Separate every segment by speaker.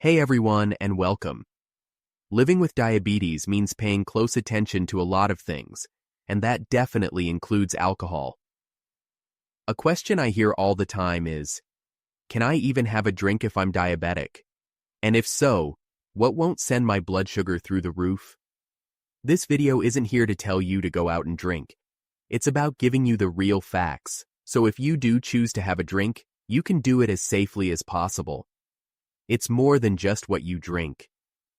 Speaker 1: Hey everyone, and welcome. Living with diabetes means paying close attention to a lot of things, and that definitely includes alcohol. A question I hear all the time is, can I even have a drink if I'm diabetic? And if so, what won't send my blood sugar through the roof? This video isn't here to tell you to go out and drink. It's about giving you the real facts, so if you do choose to have a drink, you can do it as safely as possible. It's more than just what you drink.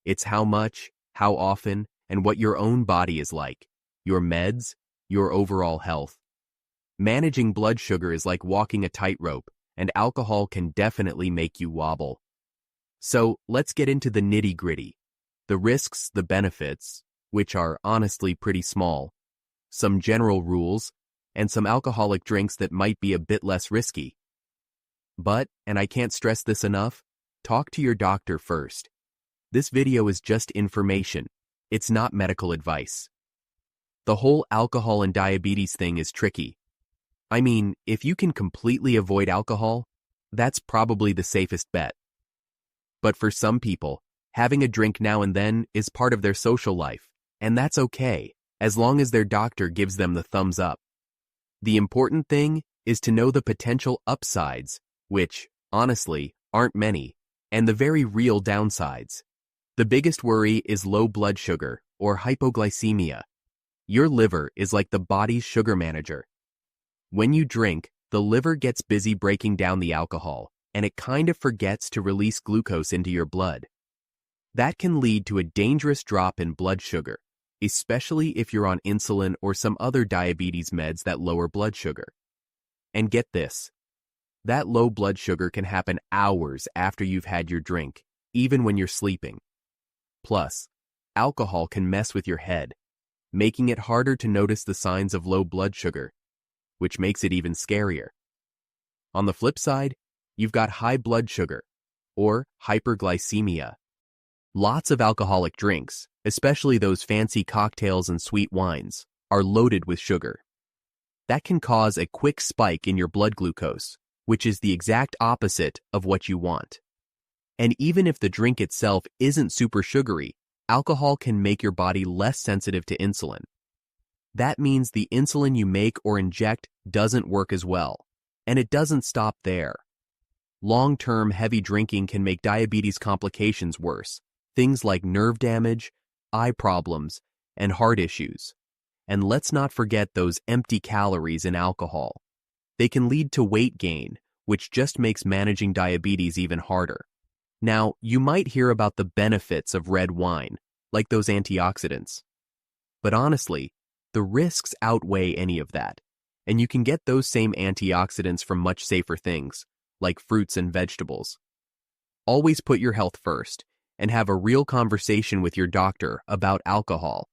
Speaker 1: It's how much, how often, and what your own body is like, your meds, your overall health. Managing blood sugar is like walking a tightrope, and alcohol can definitely make you wobble. So, let's get into the nitty-gritty. The risks, the benefits, which are honestly pretty small, some general rules, and some alcoholic drinks that might be a bit less risky. But, and I can't stress this enough, talk to your doctor first. This video is just information. It's not medical advice. The whole alcohol and diabetes thing is tricky. I mean, if you can completely avoid alcohol, that's probably the safest bet. But for some people, having a drink now and then is part of their social life, and that's okay, as long as their doctor gives them the thumbs up. The important thing is to know the potential upsides, which, honestly, aren't many, and the very real downsides. The biggest worry is low blood sugar, or hypoglycemia. Your liver is like the body's sugar manager. When you drink, the liver gets busy breaking down the alcohol, and it kind of forgets to release glucose into your blood. That can lead to a dangerous drop in blood sugar, especially if you're on insulin or some other diabetes meds that lower blood sugar. And get this. That low blood sugar can happen hours after you've had your drink, even when you're sleeping. Plus, alcohol can mess with your head, making it harder to notice the signs of low blood sugar, which makes it even scarier. On the flip side, you've got high blood sugar, or hyperglycemia. Lots of alcoholic drinks, especially those fancy cocktails and sweet wines, are loaded with sugar. That can cause a quick spike in your blood glucose, which is the exact opposite of what you want. And even if the drink itself isn't super sugary, alcohol can make your body less sensitive to insulin. That means the insulin you make or inject doesn't work as well, and it doesn't stop there. Long-term heavy drinking can make diabetes complications worse, things like nerve damage, eye problems, and heart issues. And let's not forget those empty calories in alcohol. They can lead to weight gain, which just makes managing diabetes even harder. Now, you might hear about the benefits of red wine, like those antioxidants. But honestly, the risks outweigh any of that, and you can get those same antioxidants from much safer things, like fruits and vegetables. Always put your health first, and have a real conversation with your doctor about alcohol.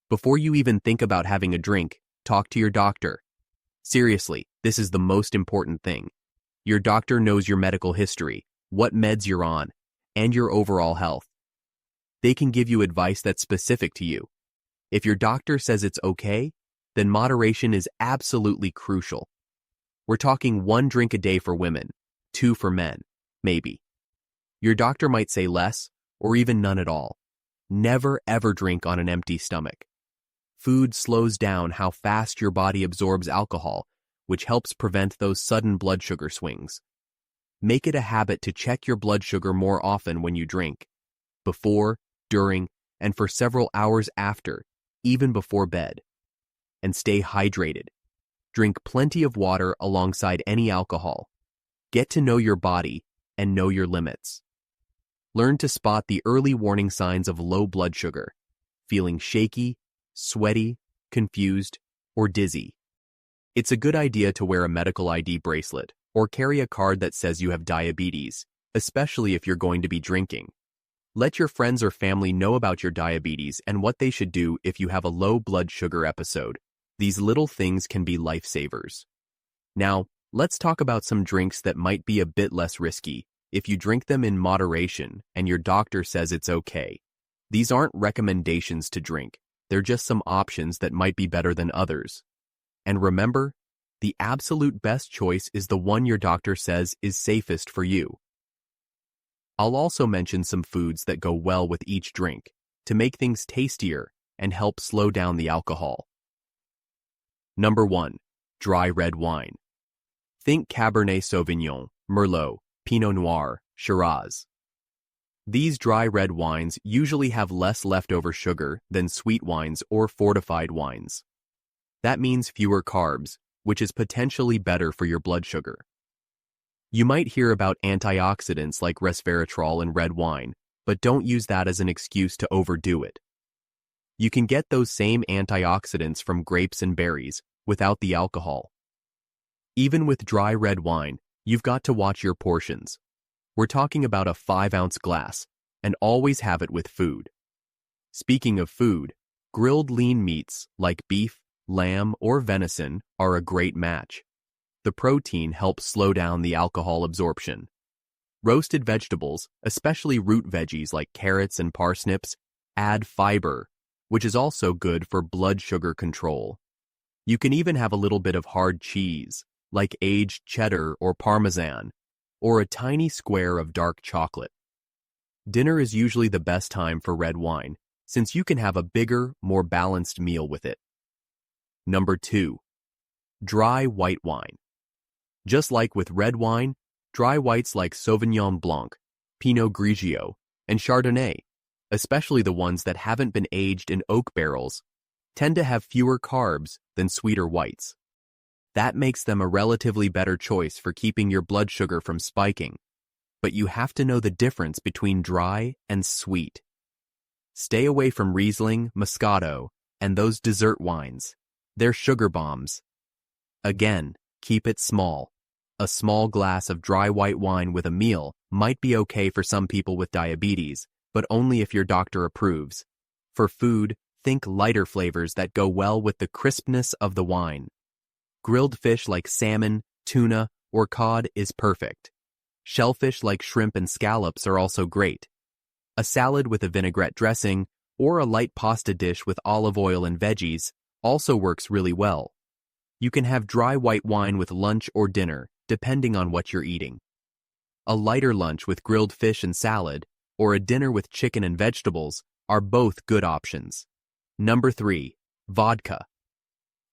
Speaker 1: Before you even think about having a drink, talk to your doctor. Seriously, this is the most important thing. Your doctor knows your medical history, what meds you're on, and your overall health. They can give you advice that's specific to you. If your doctor says it's okay, then moderation is absolutely crucial. We're talking 1 drink a day for women, 2 for men, maybe. Your doctor might say less, or even none at all. Never ever drink on an empty stomach. Food slows down how fast your body absorbs alcohol, which helps prevent those sudden blood sugar swings. Make it a habit to check your blood sugar more often when you drink, before, during, and for several hours after, even before bed. And stay hydrated. Drink plenty of water alongside any alcohol. Get to know your body and know your limits. Learn to spot the early warning signs of low blood sugar, feeling shaky, sweaty, confused, or dizzy. It's a good idea to wear a medical ID bracelet or carry a card that says you have diabetes, especially if you're going to be drinking. Let your friends or family know about your diabetes and what they should do if you have a low blood sugar episode. These little things can be lifesavers. Now, let's talk about some drinks that might be a bit less risky if you drink them in moderation and your doctor says it's okay. These aren't recommendations to drink. They're just some options that might be better than others. And remember, the absolute best choice is the one your doctor says is safest for you. I'll also mention some foods that go well with each drink to make things tastier and help slow down the alcohol. Number 1. Dry red wine. Think Cabernet Sauvignon, Merlot, Pinot Noir, Shiraz. These dry red wines usually have less leftover sugar than sweet wines or fortified wines. That means fewer carbs, which is potentially better for your blood sugar. You might hear about antioxidants like resveratrol in red wine, but don't use that as an excuse to overdo it. You can get those same antioxidants from grapes and berries without the alcohol. Even with dry red wine, you've got to watch your portions. We're talking about a 5-ounce glass, and always have it with food. Speaking of food, grilled lean meats like beef, lamb, or venison are a great match. The protein helps slow down the alcohol absorption. Roasted vegetables, especially root veggies like carrots and parsnips, add fiber, which is also good for blood sugar control. You can even have a little bit of hard cheese, like aged cheddar or Parmesan, or a tiny square of dark chocolate. Dinner is usually the best time for red wine, since you can have a bigger, more balanced meal with it. Number 2. Dry white wine. Just like with red wine, dry whites like Sauvignon Blanc, Pinot Grigio, and Chardonnay, especially the ones that haven't been aged in oak barrels, tend to have fewer carbs than sweeter whites. That makes them a relatively better choice for keeping your blood sugar from spiking, but you have to know the difference between dry and sweet. Stay away from Riesling, Moscato, and those dessert wines. They're sugar bombs. Again, keep it small. A small glass of dry white wine with a meal might be okay for some people with diabetes, but only if your doctor approves. For food, think lighter flavors that go well with the crispness of the wine. Grilled fish like salmon, tuna, or cod is perfect. Shellfish like shrimp and scallops are also great. A salad with a vinaigrette dressing, or a light pasta dish with olive oil and veggies also works really well. You can have dry white wine with lunch or dinner, depending on what you're eating. A lighter lunch with grilled fish and salad, or a dinner with chicken and vegetables, are both good options. Number 3. Vodka.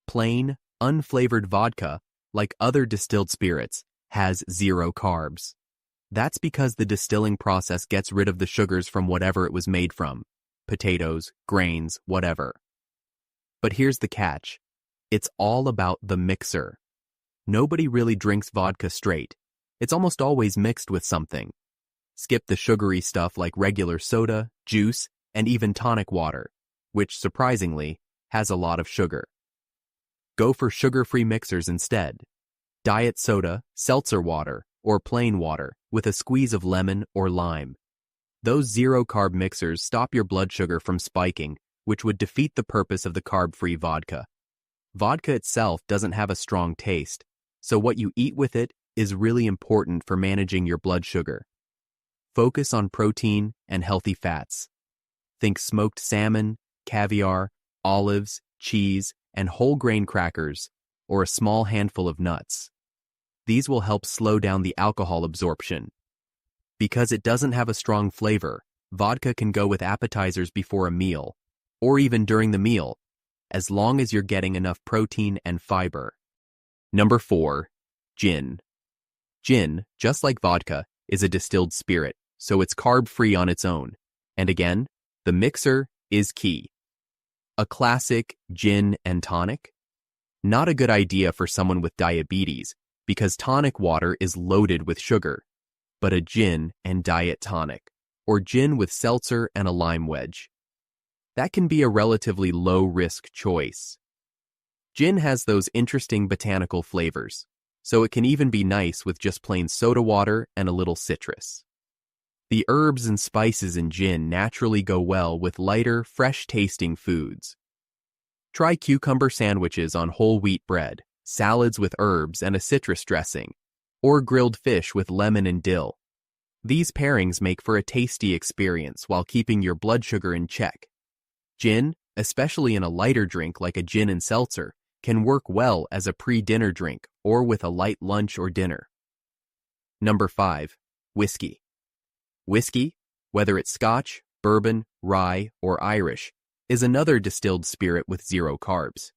Speaker 1: Plain, unflavored vodka, like other distilled spirits, has 0 carbs. That's because the distilling process gets rid of the sugars from whatever it was made from, potatoes, grains, whatever. But here's the catch. It's all about the mixer. Nobody really drinks vodka straight. It's almost always mixed with something. Skip the sugary stuff like regular soda, juice, and even tonic water, which, surprisingly, has a lot of sugar. Go for sugar-free mixers instead. Diet soda, seltzer water, or plain water with a squeeze of lemon or lime. Those 0-carb mixers stop your blood sugar from spiking, which would defeat the purpose of the carb-free vodka. Vodka itself doesn't have a strong taste, so what you eat with it is really important for managing your blood sugar. Focus on protein and healthy fats. Think smoked salmon, caviar, olives, cheese, and whole grain crackers, or a small handful of nuts. These will help slow down the alcohol absorption. Because it doesn't have a strong flavor, vodka can go with appetizers before a meal, or even during the meal, as long as you're getting enough protein and fiber. Number 4. Gin. Gin, just like vodka, is a distilled spirit, so it's carb-free on its own. And again, the mixer is key. A classic gin and tonic? Not a good idea for someone with diabetes, because tonic water is loaded with sugar, but a gin and diet tonic, or gin with seltzer and a lime wedge. That can be a relatively low-risk choice. Gin has those interesting botanical flavors, so it can even be nice with just plain soda water and a little citrus. The herbs and spices in gin naturally go well with lighter, fresh-tasting foods. Try cucumber sandwiches on whole wheat bread, salads with herbs and a citrus dressing, or grilled fish with lemon and dill. These pairings make for a tasty experience while keeping your blood sugar in check. Gin, especially in a lighter drink like a gin and seltzer, can work well as a pre-dinner drink or with a light lunch or dinner. Number 5. Whiskey. Whiskey, whether it's Scotch, bourbon, rye, or Irish, is another distilled spirit with zero carbs.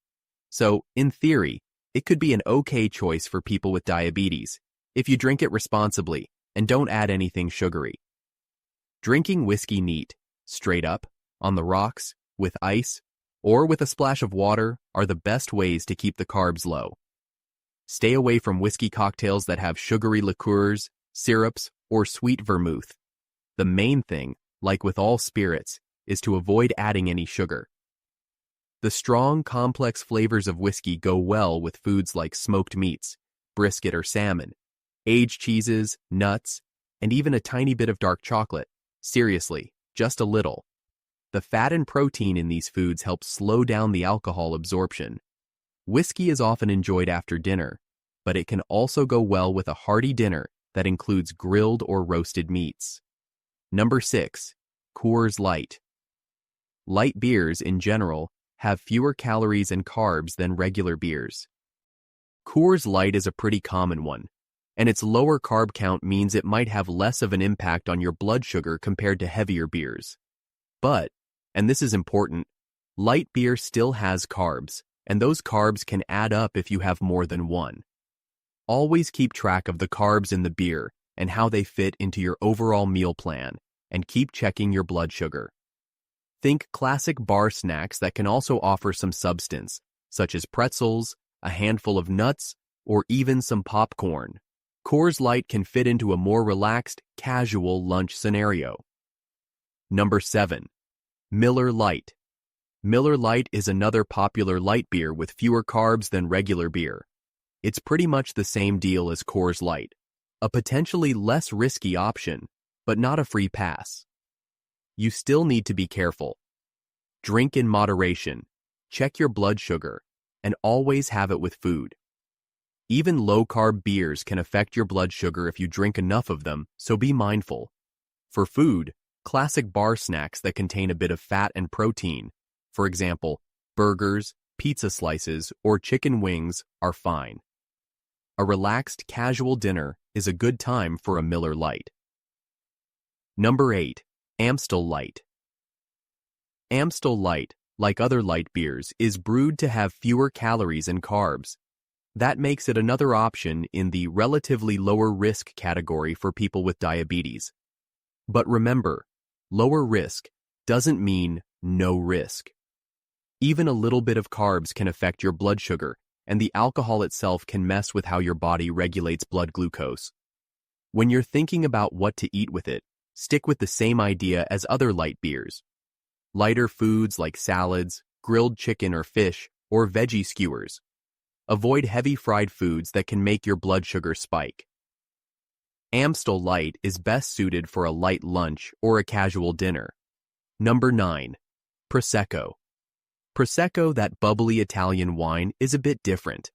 Speaker 1: So, in theory, it could be an okay choice for people with diabetes if you drink it responsibly and don't add anything sugary. Drinking whiskey neat, straight up, on the rocks, with ice, or with a splash of water are the best ways to keep the carbs low. Stay away from whiskey cocktails that have sugary liqueurs, syrups, or sweet vermouth. The main thing, like with all spirits, is to avoid adding any sugar. The strong, complex flavors of whiskey go well with foods like smoked meats, brisket or salmon, aged cheeses, nuts, and even a tiny bit of dark chocolate. Seriously, just a little. The fat and protein in these foods help slow down the alcohol absorption. Whiskey is often enjoyed after dinner, but it can also go well with a hearty dinner that includes grilled or roasted meats. Number 6. Coors Light. Light beers, in general, have fewer calories and carbs than regular beers. Coors Light is a pretty common one, and its lower carb count means it might have less of an impact on your blood sugar compared to heavier beers. But, and this is important, light beer still has carbs, and those carbs can add up if you have more than one. Always keep track of the carbs in the beer and how they fit into your overall meal plan, and keep checking your blood sugar. Think classic bar snacks that can also offer some substance, such as pretzels, a handful of nuts, or even some popcorn. Coors Light can fit into a more relaxed, casual lunch scenario. Number 7. Miller Lite. Miller Lite is another popular light beer with fewer carbs than regular beer. It's pretty much the same deal as Coors Light, a potentially less risky option, but not a free pass. You still need to be careful. Drink in moderation, check your blood sugar, and always have it with food. Even low-carb beers can affect your blood sugar if you drink enough of them, so be mindful. For food, classic bar snacks that contain a bit of fat and protein, for example, burgers, pizza slices, or chicken wings, are fine. A relaxed, casual dinner is a good time for a Miller Lite. Number 8. Amstel Lite. Amstel Lite, like other light beers, is brewed to have fewer calories and carbs. That makes it another option in the relatively lower risk category for people with diabetes. But remember, lower risk doesn't mean no risk. Even a little bit of carbs can affect your blood sugar, and the alcohol itself can mess with how your body regulates blood glucose. When you're thinking about what to eat with it, stick with the same idea as other light beers. Lighter foods like salads, grilled chicken or fish, or veggie skewers. Avoid heavy fried foods that can make your blood sugar spike. Amstel Light is best suited for a light lunch or a casual dinner. Number 9. Prosecco. Prosecco, that bubbly Italian wine, is a bit different.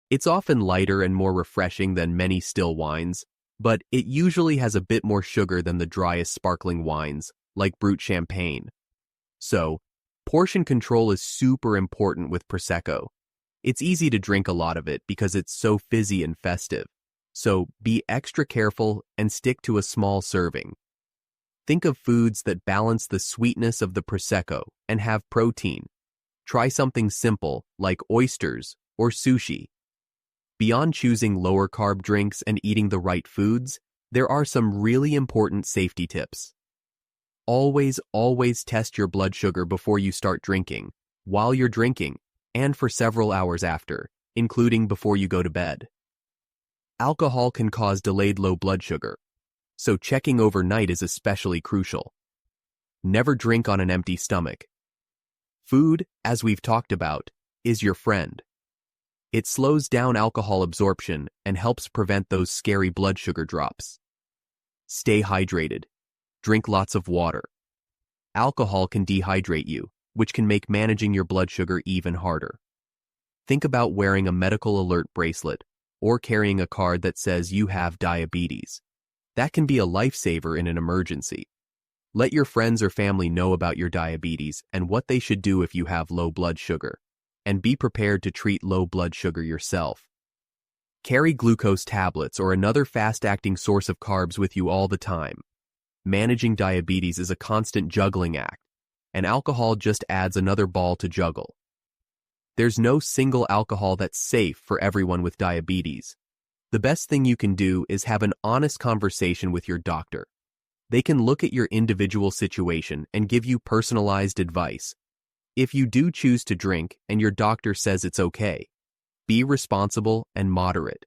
Speaker 1: It's often lighter and more refreshing than many still wines, but it usually has a bit more sugar than the driest sparkling wines, like Brut Champagne. So, portion control is super important with Prosecco. It's easy to drink a lot of it because it's so fizzy and festive. So, be extra careful and stick to a small serving. Think of foods that balance the sweetness of the Prosecco and have protein. Try something simple like oysters or sushi. Beyond choosing lower carb drinks and eating the right foods, there are some really important safety tips. Always test your blood sugar before you start drinking, while you're drinking, and for several hours after, including before you go to bed. Alcohol can cause delayed low blood sugar, so checking overnight is especially crucial. Never drink on an empty stomach. Food, as we've talked about, is your friend. It slows down alcohol absorption and helps prevent those scary blood sugar drops. Stay hydrated. Drink lots of water. Alcohol can dehydrate you, which can make managing your blood sugar even harder. Think about wearing a medical alert bracelet or carrying a card that says you have diabetes. That can be a lifesaver in an emergency. Let your friends or family know about your diabetes and what they should do if you have low blood sugar, and be prepared to treat low blood sugar yourself. Carry glucose tablets or another fast-acting source of carbs with you all the time. Managing diabetes is a constant juggling act, and alcohol just adds another ball to juggle. There's no single alcohol that's safe for everyone with diabetes. The best thing you can do is have an honest conversation with your doctor. They can look at your individual situation and give you personalized advice. If you do choose to drink and your doctor says it's okay, be responsible and moderate.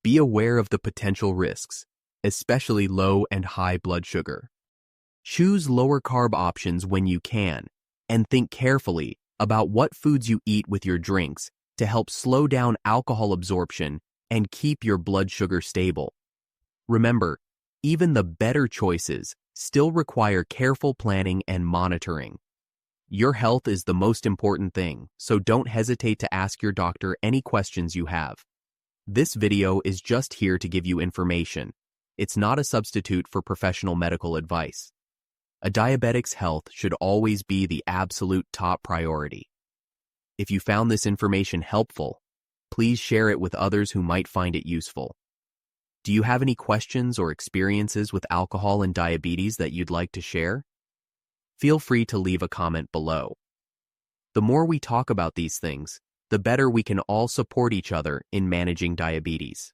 Speaker 1: Be aware of the potential risks, especially low and high blood sugar. Choose lower carb options when you can, and think carefully about what foods you eat with your drinks to help slow down alcohol absorption and keep your blood sugar stable. Remember, even the better choices still require careful planning and monitoring. Your health is the most important thing, so don't hesitate to ask your doctor any questions you have. This video is just here to give you information. It's not a substitute for professional medical advice. A diabetic's health should always be the absolute top priority. If you found this information helpful, please share it with others who might find it useful. Do you have any questions or experiences with alcohol and diabetes that you'd like to share? Feel free to leave a comment below. The more we talk about these things, the better we can all support each other in managing diabetes.